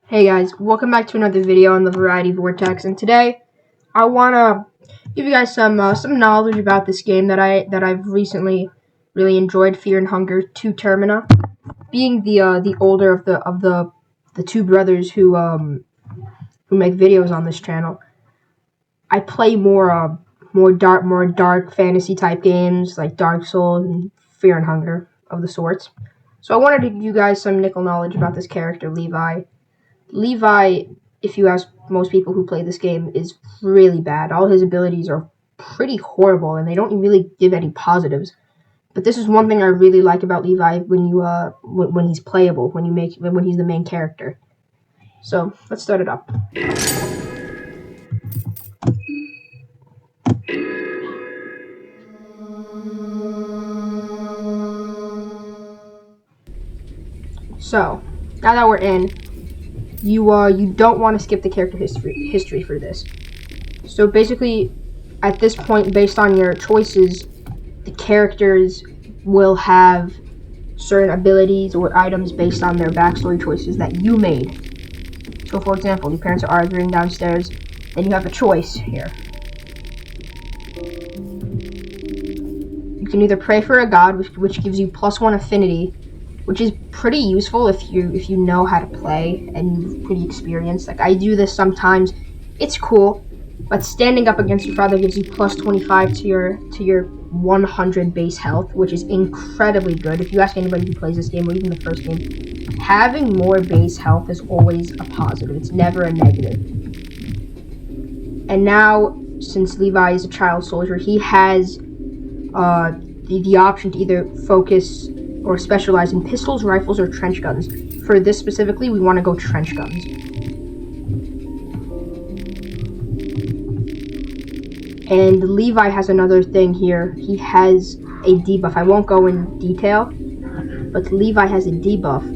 Hey guys, welcome back to another video on the Variety Vortex, and today I wanna give you guys some knowledge about this game that I've recently really enjoyed, Fear and Hunger 2 Termina. Being the older of the two brothers who make videos on this channel, I play more dark fantasy type games like Dark Souls and Fear and Hunger of the sorts. So I wanted to give you guys some nickel knowledge about this character, Levi. Levi, if you ask most people who play this game, is really bad. All his abilities are pretty horrible, and they don't really give any positives. But this is one thing I really like about Levi when he's playable, when he's the main character. So let's start it up. So now that we're in, you don't want to skip the character history for this. So basically, at this point, based on your choices, the characters will have certain abilities or items based on their backstory choices that you made. So for example, your parents are arguing downstairs, then you have a choice here. You can either pray for a god, which gives you +1 affinity, which is pretty useful if you know how to play and you're pretty experienced. Like I do this sometimes. It's cool, but standing up against your father gives you +25 to your 100 base health, which is incredibly good. If you ask anybody who plays this game or even the first game, having more base health is always a positive. It's never a negative. And now, since Levi is a child soldier, he has the option to either focus or specialize in pistols, rifles, or trench guns. For this specifically, we want to go trench guns. And Levi has another thing here. He has a debuff. I won't go in detail, but Levi has a debuff.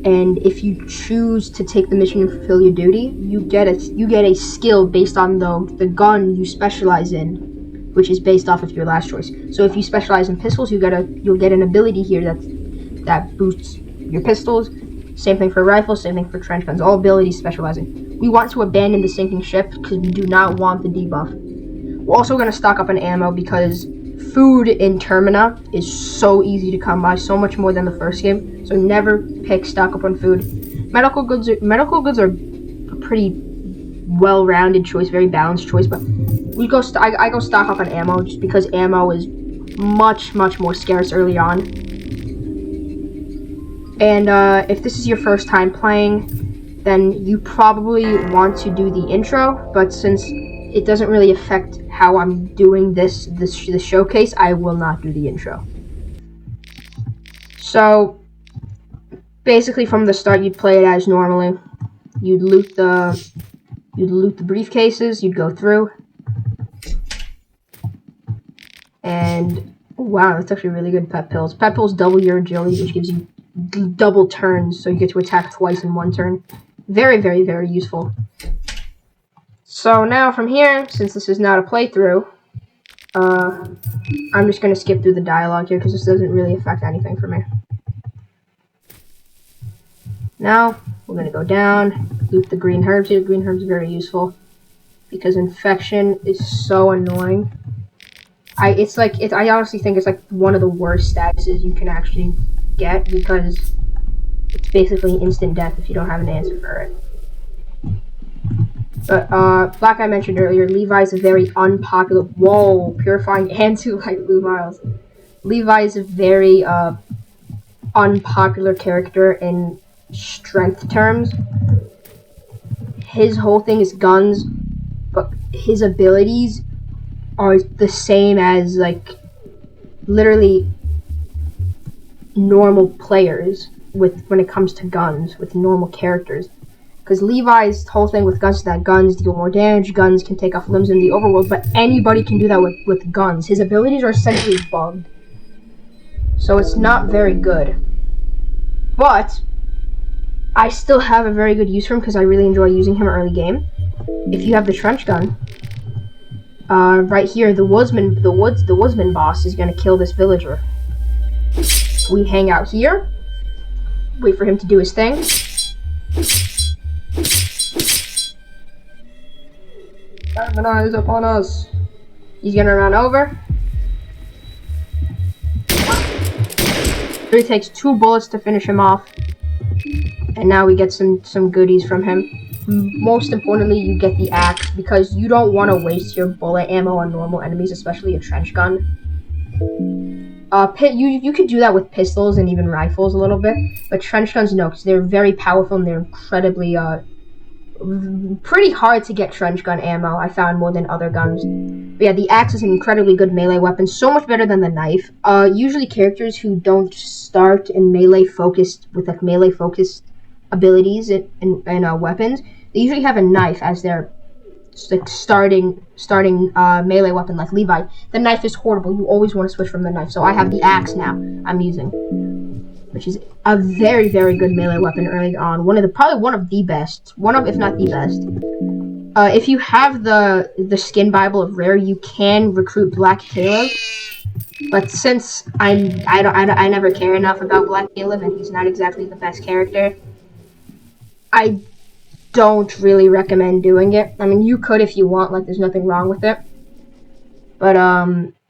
And if you choose to take the mission and fulfill your duty, you get a skill based on the gun you specialize in, which is based off of your last choice. So if you specialize in pistols, you'll get an ability here that boosts your pistols. Same thing for rifles, same thing for trench guns. All abilities specializing. We want to abandon the sinking ship because we do not want the debuff. We're also going to stock up on ammo because food in Termina is so easy to come by, so much more than the first game. So never stock up on food. Medical goods are a pretty well-rounded choice, very balanced choice, but I go stock up on ammo just because ammo is much more scarce early on. And if this is your first time playing, then you probably want to do the intro, but since it doesn't really affect how I'm doing this showcase, I will not do the intro. So basically from the start, you'd play it as normally. You'd loot the briefcases, you'd go through. And wow, that's actually really good. Pet pills. Pet pills double your agility, which gives you double turns, so you get to attack twice in one turn. Very useful. So now from here, since this is not a playthrough, I'm just gonna skip through the dialogue here because this doesn't really affect anything for me. Now we're gonna go down, loot the green herbs. The green herbs are very useful because infection is so annoying. I honestly think it's like one of the worst statuses you can actually get because it's basically instant death if you don't have an answer for it. But like I mentioned earlier, Levi is a very unpopular. Whoa, purifying and to like blue vials. Levi is a very unpopular character in strength terms. His whole thing is guns, but his abilities are the same as like literally normal players when it comes to guns with normal characters, because Levi's whole thing with guns is that guns deal more damage, guns can take off limbs in the overworld, but anybody can do that with guns. His abilities are essentially bugged, so it's not very good, but I still have a very good use for him because I really enjoy using him early game. If you have the trench gun, right here, the woodsman boss is gonna kill this villager. We hang out here, wait for him to do his thing, Termina is upon us. He's gonna run over. So he takes 2 bullets to finish him off. And now we get some goodies from him. Most importantly, you get the axe, because you don't want to waste your bullet ammo on normal enemies, especially a trench gun. You could do that with pistols and even rifles a little bit, but trench guns no, because they're very powerful and they're incredibly pretty hard to get trench gun ammo. I found more than other guns. But yeah, the axe is an incredibly good melee weapon, so much better than the knife. Usually characters who don't start in melee focused with like melee focused abilities and weapons, they usually have a knife as their like starting melee weapon, like Levi. The knife is horrible. You always want to switch from the knife. So I have the axe now I'm using, which is a very, very good melee weapon early on. Probably one of the best, if not the best. If you have the skin Bible of Rare, you can recruit Black Caleb. But since I never care enough about Black Caleb and he's not exactly the best character, I don't really recommend doing it. I mean, you could if you want, like there's nothing wrong with it. But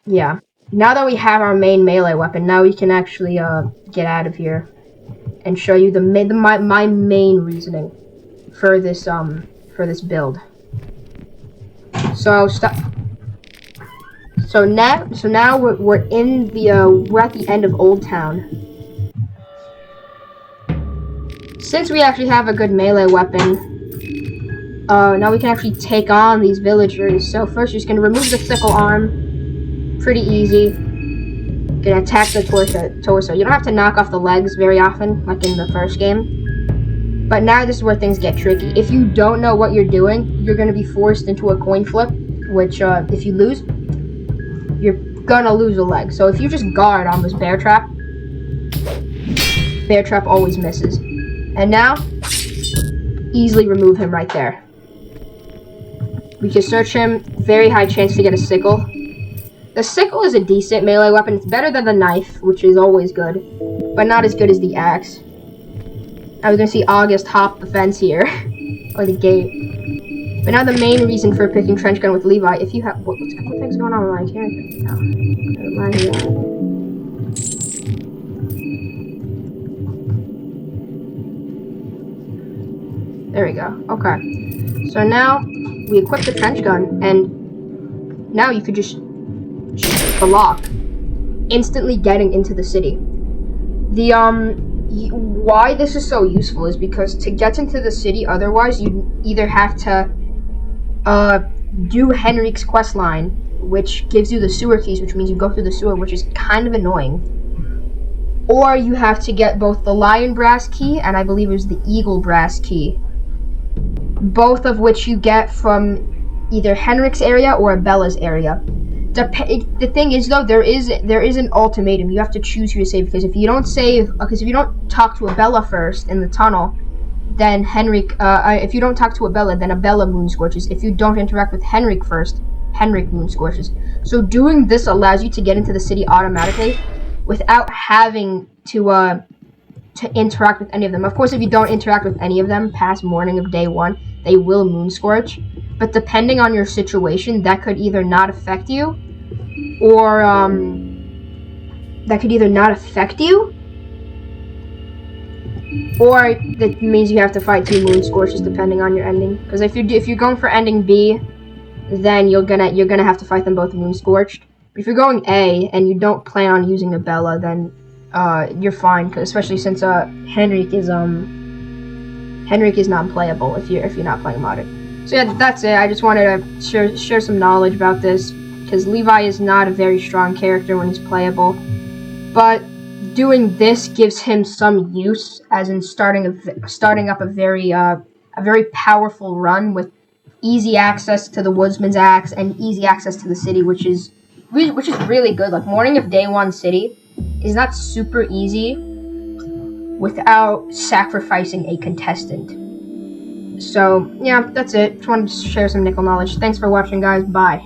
yeah. Now that we have our main melee weapon, now we can actually get out of here and show you my main reasoning for this build. So now we're at the end of Old Town. Since we actually have a good melee weapon, now we can actually take on these villagers. So first, you're just gonna remove the sickle arm. Pretty easy. Gonna attack the torso. You don't have to knock off the legs very often, like in the first game. But now this is where things get tricky. If you don't know what you're doing, you're gonna be forced into a coin flip, which if you lose, you're gonna lose a leg. So if you just guard on this bear trap always misses. And now, easily remove him right there. We can search him. Very high chance to get a sickle. The sickle is a decent melee weapon. It's better than the knife, which is always good, but not as good as the axe. I was gonna see August hop the fence here, or the gate. But now the main reason for picking trench gun with Levi, if you have what the heck's going on with my character now? There we go. Okay. So now we equip the trench gun, and now you could just shoot the lock, instantly getting into the city. Why this is so useful is because to get into the city, otherwise you either have to do Henrik's quest line, which gives you the sewer keys, which means you go through the sewer, which is kind of annoying. Or you have to get both the lion brass key and I believe it was the eagle brass key. Both of which you get from either Henrik's area or Abella's area. The thing is though, there is an ultimatum. You have to choose who to save, because if you don't talk to Abella first in the tunnel, then if you don't talk to Abella, then Abella moon scorches. If you don't interact with Henrik first, Henrik moon scorches. So doing this allows you to get into the city automatically without having to interact with any of them. Of course, if you don't interact with any of them past morning of day 1, they will moon scorch. But depending on your situation, that could either not affect you, or that means you have to fight 2 moon scorches depending on your ending. Because if you're going for ending B, then you're gonna have to fight them both moon scorched. But if you're going A and you don't plan on using Abella, then you're fine, especially since Henrik is non-playable if you're not playing modded. So yeah, that's it. I just wanted to share some knowledge about this, because Levi is not a very strong character when he's playable, but doing this gives him some use, as in starting up a very powerful run with easy access to the woodsman's axe and easy access to the city, which is really good. Like morning of day 1 city is not super easy without sacrificing a contestant. So yeah, that's it. Just wanted to share some nickel knowledge. Thanks for watching, guys. Bye.